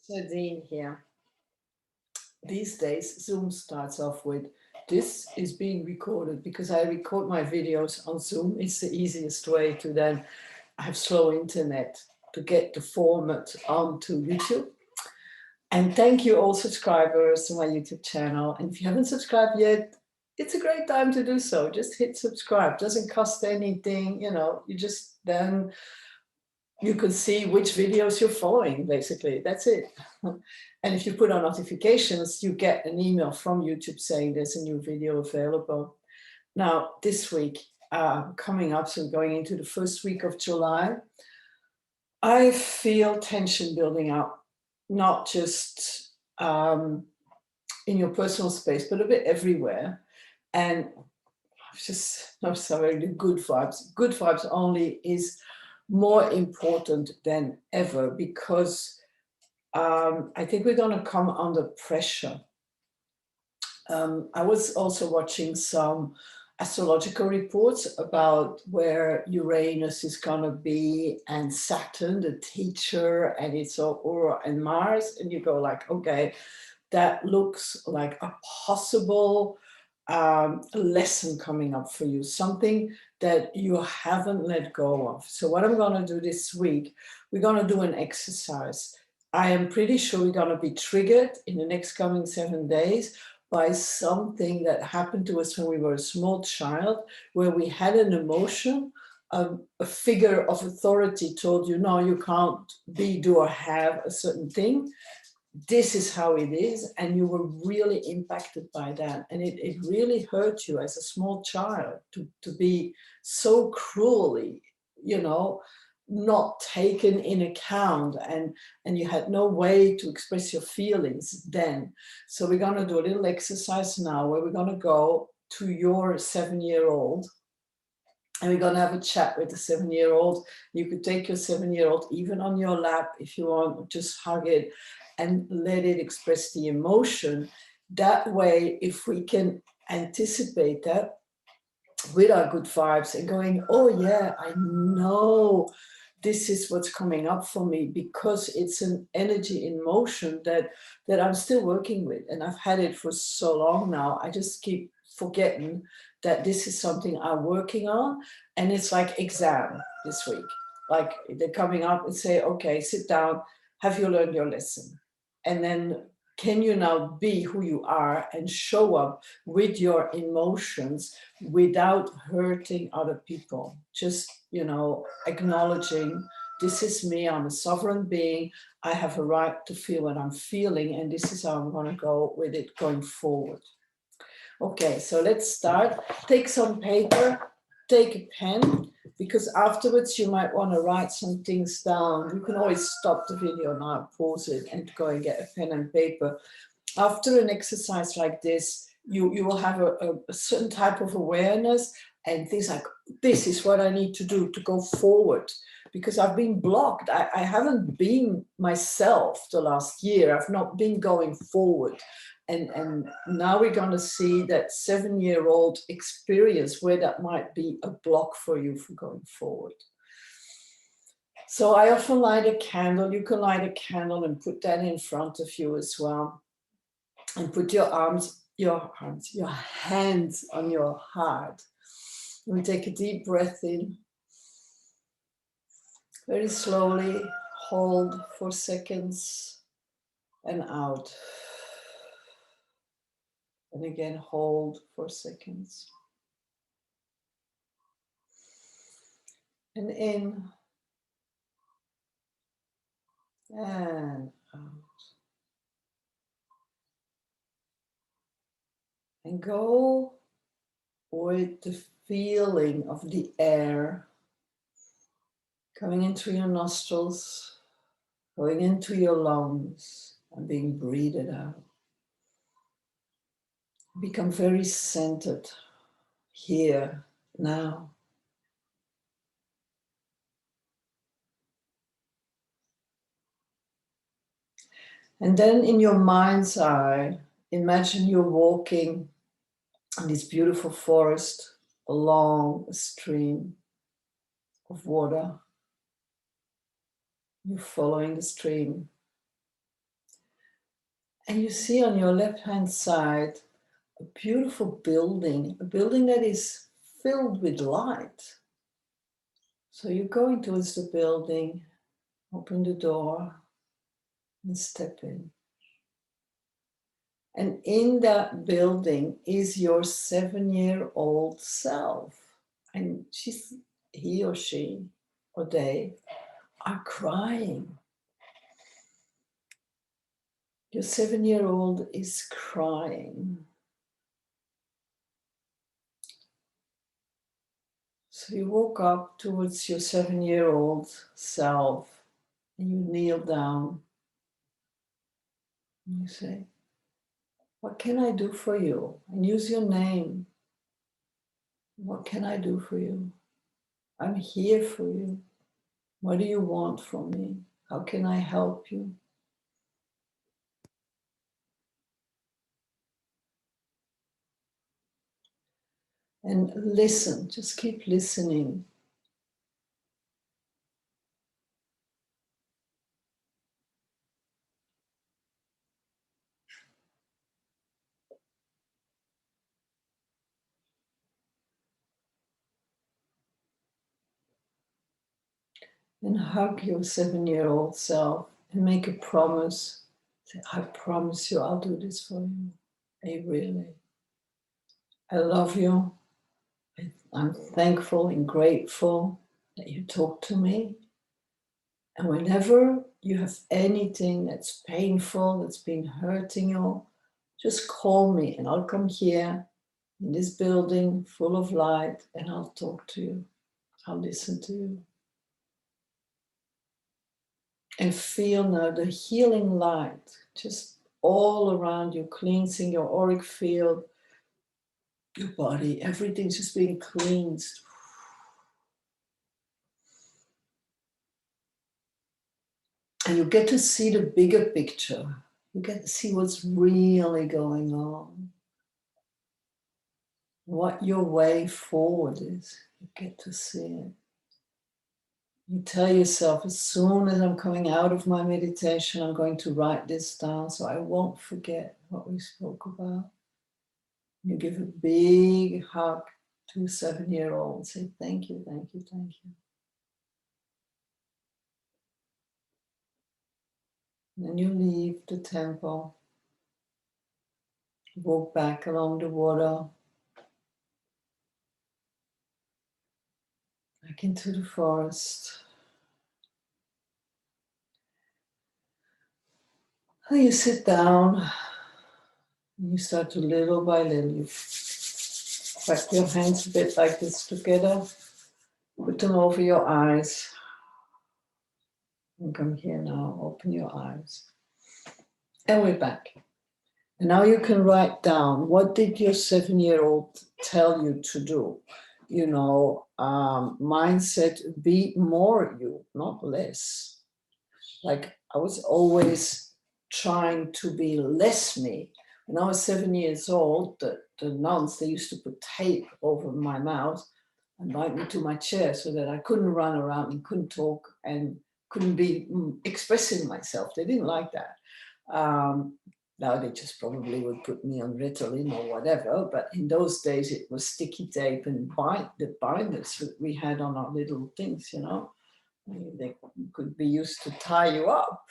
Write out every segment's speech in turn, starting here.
Nadine here. These days, Zoom starts off with, this is being recorded, because I record my videos on Zoom. It's the easiest way to then have slow internet to get the format onto YouTube. And thank you all subscribers to my YouTube channel. And if you haven't subscribed yet, it's a great time to do so. Just hit subscribe. Doesn't cost anything, you just then you can see which videos you're following, basically. That's it. And if you put on notifications, you get an email from YouTube saying there's a new video available. Now, this week, coming up, so going into the first week of July, I feel tension building up, not just in your personal space, but a bit everywhere. And just, I'm sorry, the good vibes. Good vibes only is more important than ever, because I think we're going to come under pressure. I was also watching some astrological reports about where Uranus is going to be, and Saturn, the teacher, and it's Aurora and Mars, and you go like, okay, that looks like a possible lesson coming up for you, something that you haven't let go of. So what I'm going to do this week, we're going to do an exercise. I am pretty sure we're going to be triggered in the next coming 7 days by something that happened to us when we were a small child, where we had an emotion, a figure of authority told you, no, you can't be, do, or have a certain thing. This is how it is, and you were really impacted by that, and it really hurt you as a small child to be so cruelly, not taken in account, and you had no way to express your feelings then. So we're going to do a little exercise now where we're going to go to your 7-year-old, and we're going to have a chat with the 7-year-old. You could take your 7-year-old even on your lap if you want, just hug it and let it express the emotion. That way, if we can anticipate that with our good vibes and going, oh yeah, I know this is what's coming up for me, because it's an energy in motion that I'm still working with. And I've had it for so long now, I just keep forgetting that this is something I'm working on. And it's like exam this week. Like they're coming up and say, okay, sit down, have you learned your lesson? And then can you now be who you are and show up with your emotions without hurting other people? Just, acknowledging, this is me, I'm a sovereign being, I have a right to feel what I'm feeling, and this is how I'm going to go with it going forward. Okay, so let's start. Take some paper, take a pen, because afterwards you might want to write some things down. You can always stop the video now, pause it, and go and get a pen and paper. After an exercise like this, you will have a certain type of awareness and things like, this is what I need to do to go forward, because I've been blocked. I haven't been myself the last year. I've not been going forward. And now we're going to see that 7-year-old experience where that might be a block for you for going forward. So I often light a candle. You can light a candle and put that in front of you as well. And put your hands on your heart. And take a deep breath in. Very slowly, hold 4 seconds and out. And again, hold 4 seconds. And in and out. And go with the feeling of the air coming into your nostrils, going into your lungs, and being breathed out. Become very centered here, now. And then in your mind's eye, imagine you're walking in this beautiful forest along a stream of water. You're following the stream. And you see on your left-hand side a beautiful building, a building that is filled with light. So you're going towards the building, open the door and step in. And in that building is your 7-year-old self. And he or she or they are crying. Your 7-year-old is crying. So you walk up towards your 7-year-old self and you kneel down and you say, "What can I do for you?" And use your name. "What can I do for you? I'm here for you. What do you want from me? How can I help you?" And listen, just keep listening. And hug your 7-year-old self and make a promise. Say, "I promise you I'll do this for you. I really. I love you. I'm thankful and grateful that you talk to me. And whenever you have anything that's painful, that's been hurting you, just call me and I'll come here in this building full of light and I'll talk to you. I'll listen to you." And feel now the healing light just all around you, cleansing your auric field, your body, everything's just being cleansed. And you get to see the bigger picture. You get to see what's really going on, what your way forward is. You get to see it. You tell yourself, as soon as I'm coming out of my meditation, I'm going to write this down so I won't forget what we spoke about. You give a big hug to a 7-year-old and say, "Thank you, thank you, thank you." And then you leave the temple, walk back along the water, back into the forest. And you sit down and you start to little by little, you wrap your hands a bit like this together, put them over your eyes, and come here now, open your eyes. And we're back. And now you can write down, what did your 7-year-old tell you to do? You know, mindset, be more you, not less. Like I was always trying to be less me. When I was 7 years old, the nuns, they used to put tape over my mouth and bind me to my chair so that I couldn't run around and couldn't talk and couldn't be expressing myself. They didn't like that. Now they just probably would put me on Ritalin or whatever, but in those days it was sticky tape and the binders that we had on our little things, you know. They could be used to tie you up.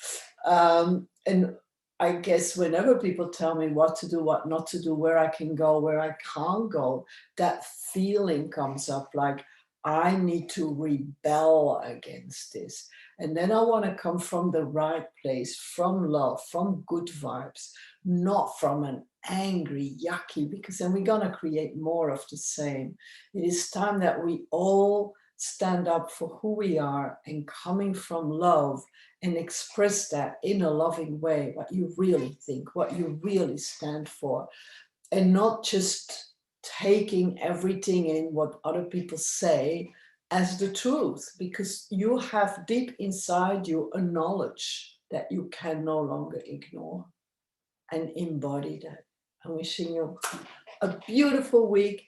And I guess whenever people tell me what to do, what not to do, where I can go, where I can't go, that feeling comes up like, I need to rebel against this. And then I want to come from the right place, from love, from good vibes, not from an angry, yucky, because then we're going to create more of the same. It is time that we all stand up for who we are and coming from love and express that in a loving way, what you really think, what you really stand for, and not just taking everything in what other people say as the truth, because you have deep inside you a knowledge that you can no longer ignore, and embody that. I'm wishing you a beautiful week.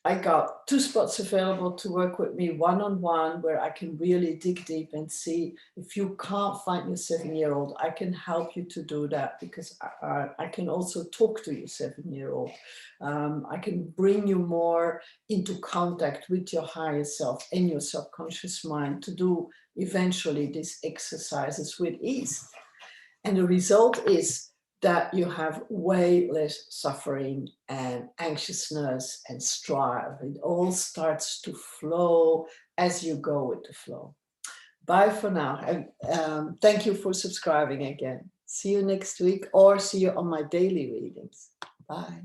I got 2 spots available to work with me one-on-one, where I can really dig deep and see if you can't find your 7-year-old, I can help you to do that, because I can also talk to your 7-year-old. I can bring you more into contact with your higher self and your subconscious mind to do eventually these exercises with ease. And the result is that you have way less suffering and anxiousness and strife. It all starts to flow as you go with the flow. Bye for now. And thank you for subscribing again. See you next week, or see you on my daily readings. Bye.